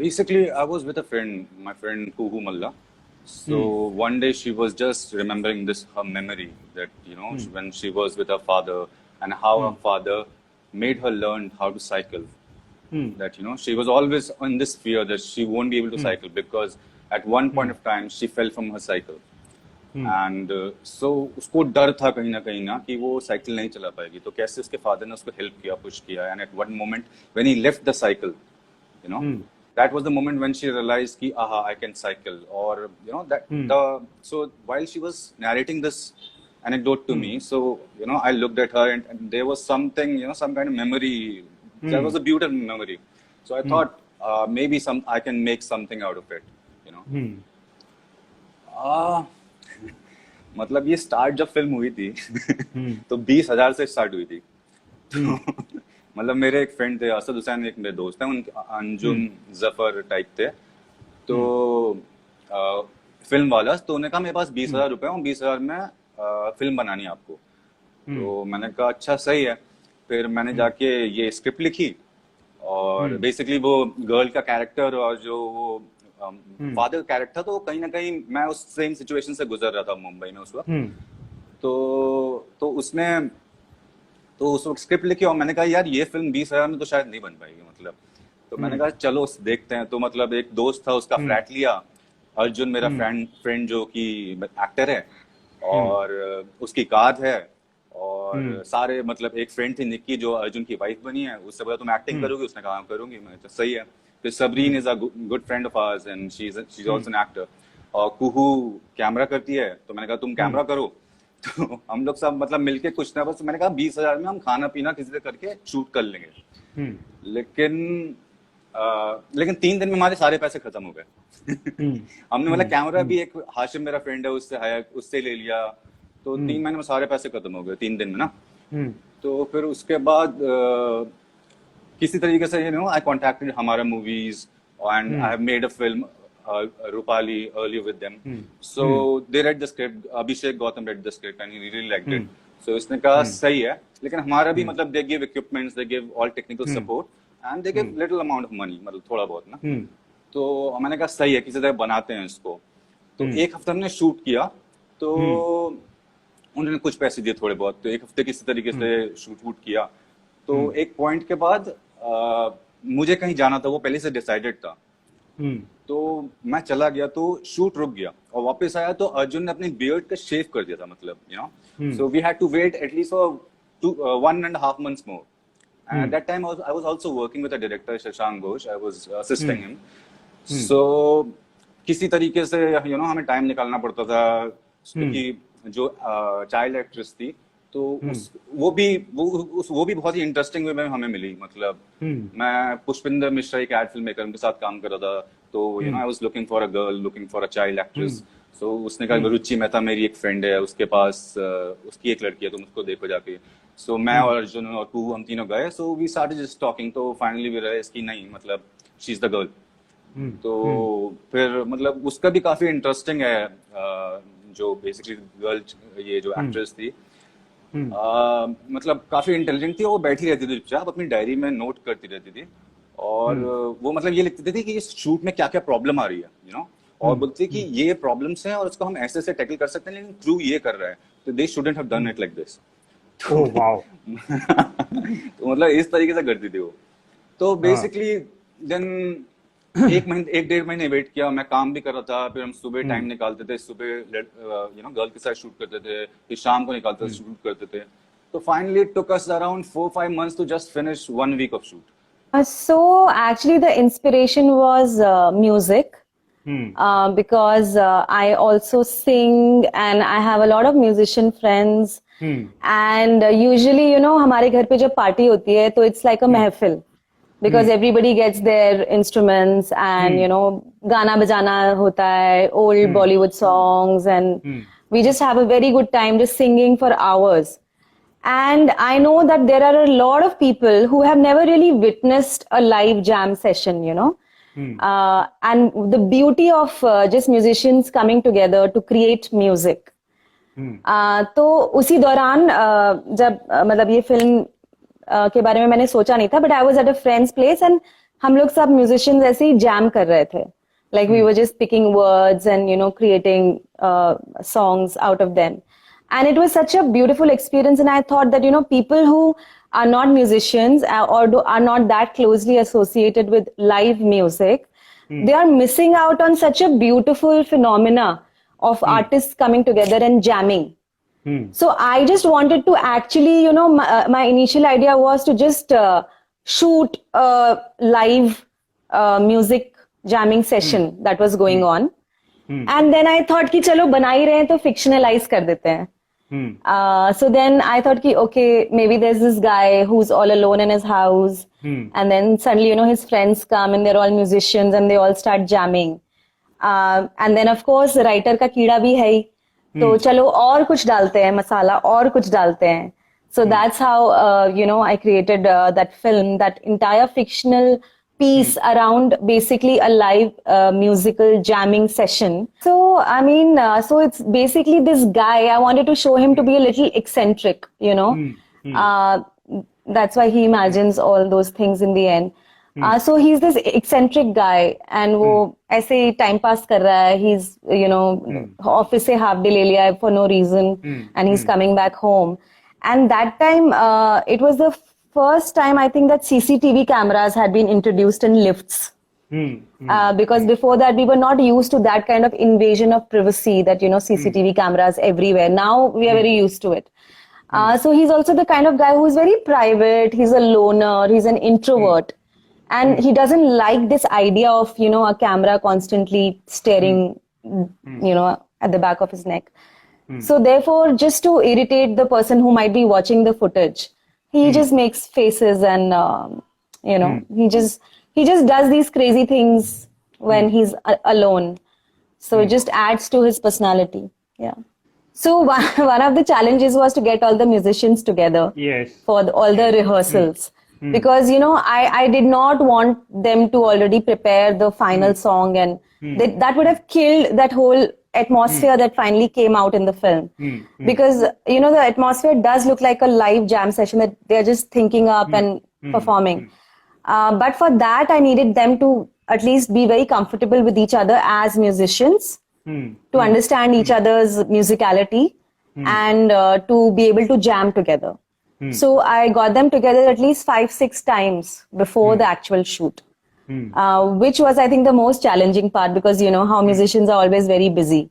Basically, I was with a friend, my friend Kuhu Malla. So one day she was just remembering this her memory that when she was with her father and how her father made her learn how to cycle. That she was always in this fear that she won't be able to cycle because at one point of time she fell from her cycle. And so उसको डर था कहीं ना कि वो cycle नहीं चला पाएगी, तो कैसे उसके फादर ने उसको हेल्प किया, पुश किया, and at one moment when he left the cycle, you know that was the moment when she realized ki aha I can cycle, or that the so while she was narrating this anecdote to me, so I looked at her and there was something, some kind of memory, there was a beautiful memory, so I thought maybe I can make something out of it. मतलब ये start जब film हुई थी तो 20,000 से start हुई थी। मतलब मेरे एक फ्रेंड थे, असद हुसैन, एक मेरे दोस्त हैं, उनके अंजुम जफर टाइप थे, तो फिल्म वाला, तो उन्होंने कहा मेरे पास 20,000 रुपए हैं, 20,000 में फिल्म बनानी है आपको। तो मैंने कहा अच्छा सही है। फिर मैंने जाके ये स्क्रिप्ट लिखी और बेसिकली वो गर्ल का कैरेक्टर और जो वो फादर कैरेक्टर था, तो कहीं ना कहीं मैं उस सेम सिचुएशन से गुजर रहा था मुंबई में उस वक्त। तो उसने तो उस वक्त स्क्रिप्ट लिखी और मैंने कहा यार ये फिल्म 20,000 में तो शायद नहीं बन पाएगी, मतलब। तो मैंने कहा चलो देखते हैं। तो मतलब एक दोस्त था, उसका फ्लैट लिया, अर्जुन मेरा फ्रेंड जो कि एक्टर है, और उसकी कार है, और सारे मतलब एक फ्रेंड थी निक्की जो अर्जुन की वाइफ बनी है, उससे बोला तुम एक्टिंग करोगी? उसने कहा करूंगी। मैं तो सही है। फिर Sabreen is a good friend of ours and she is also an actor, और कुहू कैमरा करती है, तो मैंने कहा तुम कैमरा करो। तो हम लोग सब मतलब मिलके कुछ ना, बस मैंने कहा 20,000 में हम खाना पीना किसी से करके शूट कर लेंगे। लेकिन 3 दिन में हमारे सारे पैसे खत्म हो गए। हमने मतलब कैमरा भी एक हाशिम मेरा फ्रेंड है उससे ले लिया, तो 3 महीने में सारे पैसे खत्म हो गए 3 दिन में ना। तो फिर उसके बाद किसी तरीके से आई कॉन्टेक्टेड हमारा movies and I have made a film Rupali earlier with them. So they read the script. Abhishek Gautam read the script and he really liked it. So उसने कहा सही है, लेकिन हमारा भी मतलब they give equipments, they give all technical support and they give little amount of money, मतलब थोड़ा बहुत ना। तो मैंने कहा सही है, किसी तरह बनाते हैं इसको। तो एक हफ्ते हमने शूट किया, तो उन्होंने कुछ पैसे दिए थोड़े बहुत, तो एक हफ्ते किसी तरीके से शूट किया। तो एक पॉइंट के बाद मुझे कहीं जाना था, वो पहले से डिसाइडेड था। तो मैं चला गया, तो शूट रुक गया, और वापस आया तो अर्जुन ने अपनी बियर्ड का शेव कर दिया था, मतलब so we had to wait at least for 1.5 months more. And at that time I was also working with a director, Shashank Ghosh. I was assisting him. So किसी तरीके से हमें टाइम निकालना पड़ता था, क्योंकि जो चाइल्ड एक्ट्रेस थी, तो वो भी बहुत ही इंटरेस्टिंग वे में हमें मिली। मतलब मैं पुष्पिंदर मिश्रा, एक एड फिल्म मेकर, उनके साथ काम कर रहा था, तो I was looking for a girl, looking for a child actress. So उसने कहा रुचि मेहता मेरी एक फ्रेंड है, उसके पास उसकी एक लड़की है, तुम उसको देखो जाके। सो मैं और अर्जुन और तू, हम तीनों गए। So we started just talking, तो फाइनली वी रियलाइज कि नहीं, मतलब शी इज द गर्ल। तो फिर मतलब उसका भी काफी इंटरेस्टिंग है, जो बेसिकली गर्ल ये जो एक्ट्रेस थी, मतलब काफी इंटेलिजेंट थी, वो बैठी रहती थी चुपचाप, अपनी डायरी में नोट करती रहती थी, और वो मतलब ये लिखती थी कि इस शूट में क्या क्या प्रॉब्लम आ रही है, और बोलती कि ये प्रॉब्लम्स हैं और इसको हम ऐसे ऐसे टैकल कर सकते हैं, लेकिन क्रू ये कर रहा है, तो दे shouldn't have done it like this. तो मतलब इस तरीके से करती थी वो। तो बेसिकली देन 1-1.5 महीने वेट किया, मैं काम भी कर रहा था, फिर हम सुबह टाइम निकालते थे, सुबह गर्ल के साथ शूट करते थे, फिर शाम को निकालते थे, शूट करते थे। तो finally it took us around 4-5 months to just finish 1 week of shoot. So actually the inspiration was music. Because I also sing and I have a lot of musician friends. And usually हमारे घर पे जब party होती है तो it's like a महफिल, because everybody gets their instruments and गाना बजाना होता है, old Bollywood songs, and we just have a very good time just singing for hours. And I know that there are a lot of people who have never really witnessed a live jam session, and the beauty of just musicians coming together to create music. तो उसी दौरान जब मतलब ये film के बारे में मैंने सोचा नहीं था, but I was at a friend's place and हम लोग सब musicians ऐसे ही jam कर रहे थे. Like we were just picking words and, you know, creating songs out of them. And it was such a beautiful experience. And I thought that, you know, people who are not musicians are not that closely associated with live music, they are missing out on such a beautiful phenomena of artists coming together and jamming. So I just wanted to actually, you know, my initial idea was to just shoot a live music jamming session that was going on. And then I thought कि चलो बना ही रहे हैं तो fictionalize कर देते हैं. So then I thought कि okay, maybe there's this guy who's all alone in his house. And then suddenly, you know, his friends come and they're all musicians and they all start jamming. And then of course writer का कीड़ा भी है ही. तो चलो और कुछ डालते हैं मसाला और कुछ डालते हैं. So that's how, you know, I created that film, that entire fictional piece around basically a live musical jamming session. So, I mean, so it's basically this guy, I wanted to show him to be a little eccentric, you know. That's why he imagines all those things in the end. So he's this eccentric guy and वो ऐसे ही time pass कर रहा है. He's, you know, office से half day ले लिया है for no reason and he's coming back home. And that time, it was the first time I think that CCTV cameras had been introduced in lifts. Because before that, we were not used to that kind of invasion of privacy that, you know, CCTV cameras everywhere. Now we are very used to it. So he's also the kind of guy who is very private. He's a loner. He's an introvert. And he doesn't like this idea of, you know, a camera constantly staring, you know, at the back of his neck. So therefore, just to irritate the person who might be watching the footage, he just makes faces and, you know, he just does these crazy things when he's alone. So it just adds to his personality. Yeah. So one of the challenges was to get all the musicians together. Yes. For all the rehearsals. Because, you know, I did not want them to already prepare the final song and that would have killed that whole atmosphere that finally came out in the film. Because, you know, the atmosphere does look like a live jam session that they're just thinking up and performing. But for that, I needed them to at least be very comfortable with each other as musicians, to understand each other's musicality and to be able to jam together. So I got them together at least 5-6 times before the actual shoot. Which was, I think, the most challenging part because, you know, how musicians are always very busy.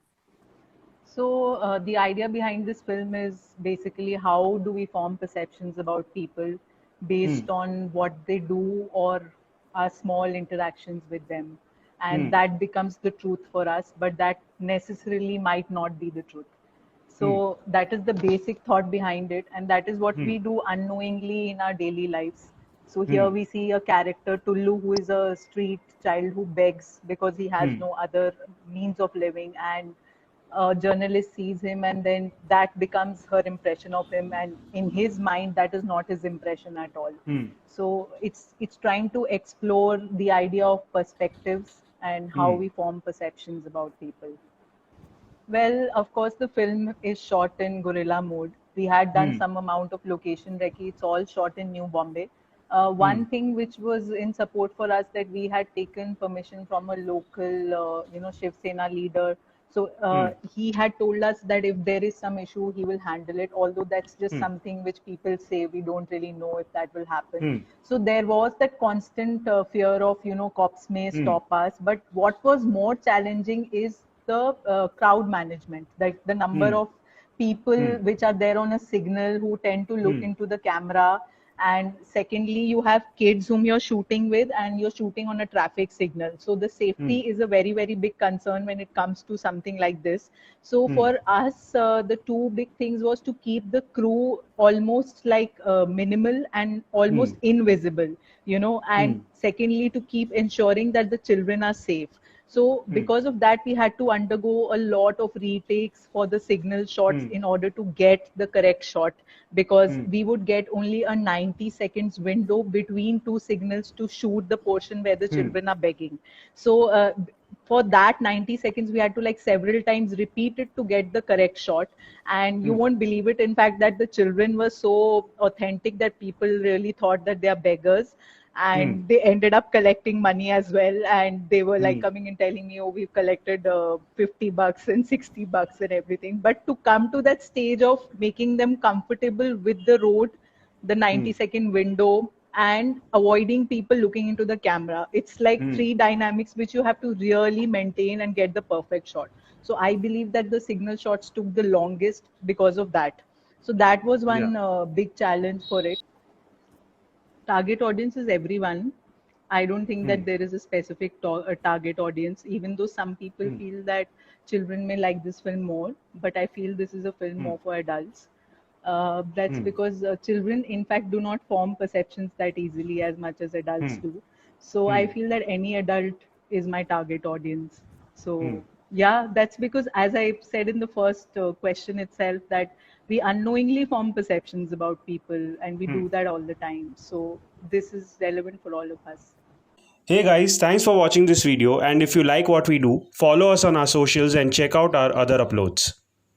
So the idea behind this film is basically how do we form perceptions about people based on what they do or our small interactions with them. And that becomes the truth for us, but that necessarily might not be the truth. So that is the basic thought behind it. And that is what we do unknowingly in our daily lives. So here we see a character, Tullu, who is a street child who begs because he has no other means of living. And a journalist sees him and then that becomes her impression of him. And in his mind, that is not his impression at all. So it's trying to explore the idea of perspectives and how we form perceptions about people. Well, of course, the film is shot in guerrilla mode. We had done some amount of location recce. It's all shot in New Bombay. One thing which was in support for us that we had taken permission from a local, you know, Shiv Sena leader. So he had told us that if there is some issue, he will handle it. Although that's just something which people say, we don't really know if that will happen. So there was that constant fear of, you know, cops may stop us. But what was more challenging is the crowd management, like the number of people which are there on a signal who tend to look into the camera. And secondly, you have kids whom you're shooting with and you're shooting on a traffic signal. So the safety is a very, very big concern when it comes to something like this. So for us, the two big things was to keep the crew almost like minimal and almost invisible, you know, and secondly, to keep ensuring that the children are safe. So because of that, we had to undergo a lot of retakes for the signal shots in order to get the correct shot, because we would get only a 90 seconds window between two signals to shoot the portion where the children are begging. So for that 90 seconds, we had to like several times repeat it to get the correct shot. And you won't believe it, in fact, that the children were so authentic that people really thought that they are beggars. and they ended up collecting money as well, and they were like coming and telling me, oh, we've collected $50 and $60 and everything. But to come to that stage of making them comfortable with the road, the 90-second window, and avoiding people looking into the camera, it's like three dynamics which you have to really maintain and get the perfect shot. So I believe that the signal shots took the longest because of that. So that was one big challenge for it. Target audience is everyone. I don't think that there is a specific target audience, even though some people feel that children may like this film more, but I feel this is a film more for adults. That's because children, in fact, do not form perceptions that easily as much as adults do. So I feel that any adult is my target audience. So yeah, that's because, as I said in the first question itself, that we unknowingly form perceptions about people, and we do that all the time. So this is relevant for all of us. Hey guys, thanks for watching this video, and if you like what we do, follow us on our socials and check out our other uploads.